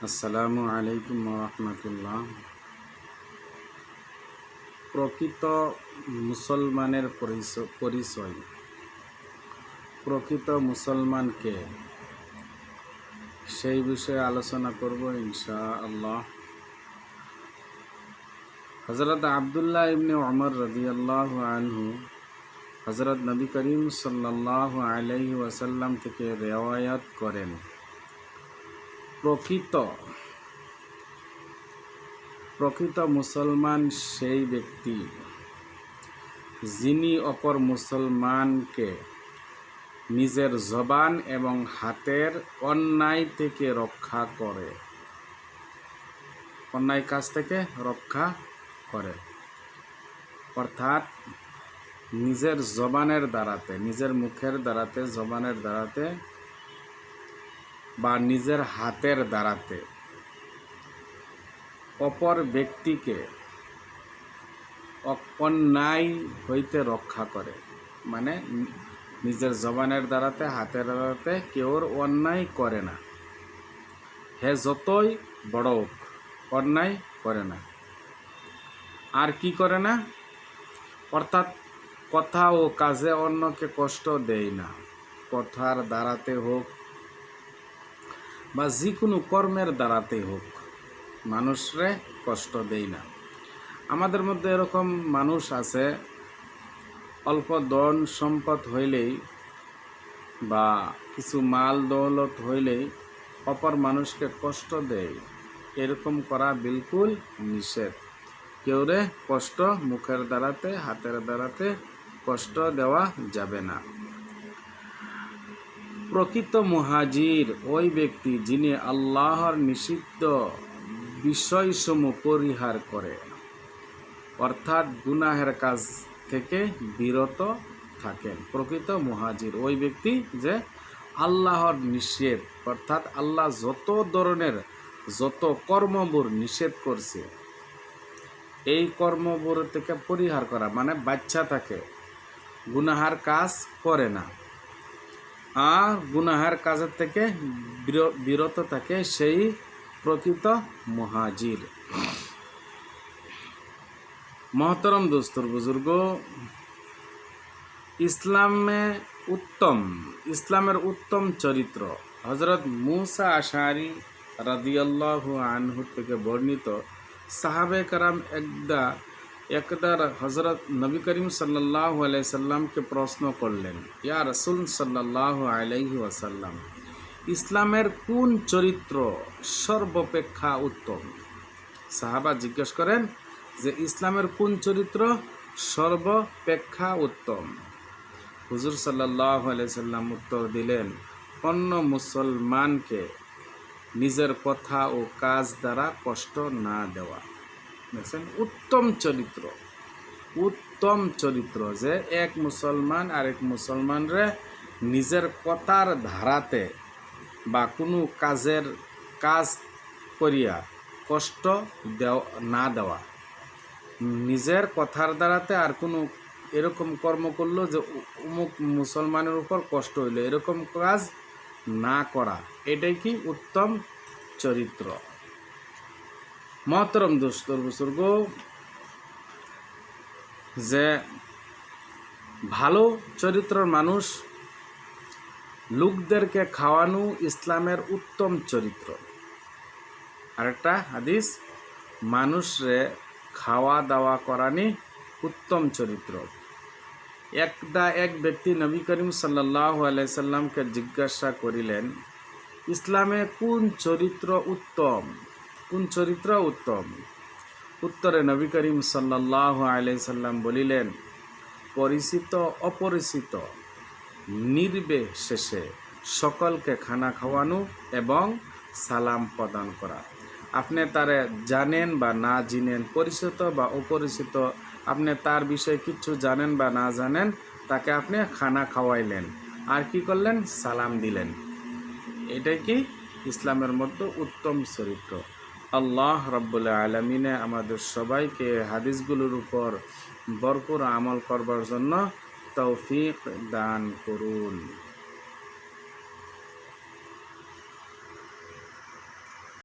আসসালামু আলাইকুম রহমতুল্লাহ। প্রকৃত মুসলমানের পরিচয়। প্রকৃত মুসলমানকে সেই বিষয়ে আলোচনা করব ইনশাআল্লাহ। হযরত আব্দুল্লাহ ইবনে উমর রাদিয়াল্লাহু আনহু হযরত নবী করিম সাল্লাল্লাহু আলাইহি ওয়াসাল্লাম থেকে রিওয়ায়াত করেন, প্রকৃত মুসলমান সেই ব্যক্তি যিনি অপর মুসলমানকে নিজের জবান এবং হাতের অন্যায় থেকে রক্ষা করে, অন্যায় কাজ থেকে রক্ষা করে। অর্থাৎ নিজের জবানের দ্বারাতে, নিজের মুখের দ্বারাতে, জবানের দ্বারাতে বা নিজের হাতের দ্বারাতে অপর ব্যক্তিকে অন্যায় হইতে রক্ষা করে। মানে নিজের জবানের দ্বারাতে, হাতের দ্বারাতে কেউর অন্যায় করে না, হে যতই বড় হোক অন্যায় করে না। আর কি করে না? অর্থাৎ কথা ও কাজে অন্যকে কষ্ট দেয় না। কথার দ্বারাতে হোক বা যে কোনো কর্মের দ্বারাতে হোক মানুষরে কষ্ট দেয় না। আমাদের মধ্যে এরকম মানুষ আছে, অল্প ধন সম্পদ হইলেই বা কিছু মাল দৌলত হইলেই অপর মানুষকে কষ্ট দেয়। এরকম করা বিলকুল নিষেধ। কেউরে কষ্ট মুখের দ্বারাতে, হাতের দ্বারাতে কষ্ট দেওয়া যাবে না। প্রকৃত মুহাজির ওই ব্যক্তি যিনি আল্লাহর নিষিদ্ধ বিষয়সমূহ পরিহার করে, অর্থাৎ গুনাহের কাজ থেকে বিরত থাকেন। প্রকৃত মুহাজির ওই ব্যক্তি যে আল্লাহর নিষেধ, অর্থাৎ আল্লাহ যত ধরনের যত কর্মবোৰ নিষেধ করছে এই কর্মবোৰ থেকে পরিহার করা, মানে বাচ্চা থাকে, গুনাহার কাজ করে না আর গুনাহার কাজের থেকে বিরত থাকে, সেই প্রকৃত মুহাজির। মহতরম দোস্তর বুজুর্গ, ইসলামের উত্তম চরিত্র হযরত মুসা আশআরী রাদিয়াল্লাহু আনহু থেকে বর্ণিত। সাহাবে কারাম একদার হযরত নবী করিম সাল্লাল্লাহু আলাইহি সাল্লামকে প্রশ্ন করলেন, ইয়া রাসূল সাল্লাল্লাহু আলাইহি ওয়াসাল্লাম, ইসলামের কোন চরিত্র সর্বাপেক্ষা উত্তম? সাহাবা জিজ্ঞেস করেন যে ইসলামের কোন চরিত্র সর্বাপেক্ষা উত্তম? হুজুর সাল্লাল্লাহু আলাইহি সাল্লাম উত্তর দিলেন, অন্য মুসলমানকে নিজের কথা ও কাজ দ্বারা কষ্ট না দেওয়া। দেখছেন, উত্তম চরিত্র যে এক মুসলমান আরেক মুসলমানরে নিজের কথার ধারাতে বা কোনো কাজ করিয়া কষ্ট না দেওয়া, নিজের কথার দ্বারাতে আর কোনো এরকম কর্ম করলো যে অমুক মুসলমানের উপর কষ্ট হইল, এরকম কাজ না করা, এটাই কি উত্তম চরিত্র। মহতরম দোস্তর বুজুর্গ, যে ভালো চরিত্রের মানুষ লোকদেরকে খাওয়ানো ইসলামের উত্তম চরিত্র। আরেকটা হাদিস, মানুষরে খাওয়া দাওয়া করানি উত্তম চরিত্র। এক ব্যক্তি নবী করিম সাল্লাল্লাহু আলাইহি সাল্লামকে জিজ্ঞাসা করিলেন, ইসলামে কোন চরিত্র উত্তম? উত্তরে নবী করিম সাল্লাল্লাহু আলাইহি সাল্লাম বলিলেন, পরিচিত অপরিচিত নির্বিশেষে সকলকে খানা খাওয়ানো এবং সালাম প্রদান করা। আপনি তারে জানেন বা না জানেন, পরিচিত বা অপরিচিত, আপনি তার বিষয়ে কিছু জানেন বা না জানেন, তাকে আপনি খানা খাওয়াইলেন আর কি করলেন? সালাম দিলেন। এটাই কি ইসলামের মধ্যে উত্তম চরিত্র। আল্লাহ রাব্বুল আলামিনে আমাদের সবাইকে হাদিসগুলোর উপর ভরপুর আমল করবার জন্য তৌফিক দান করুন।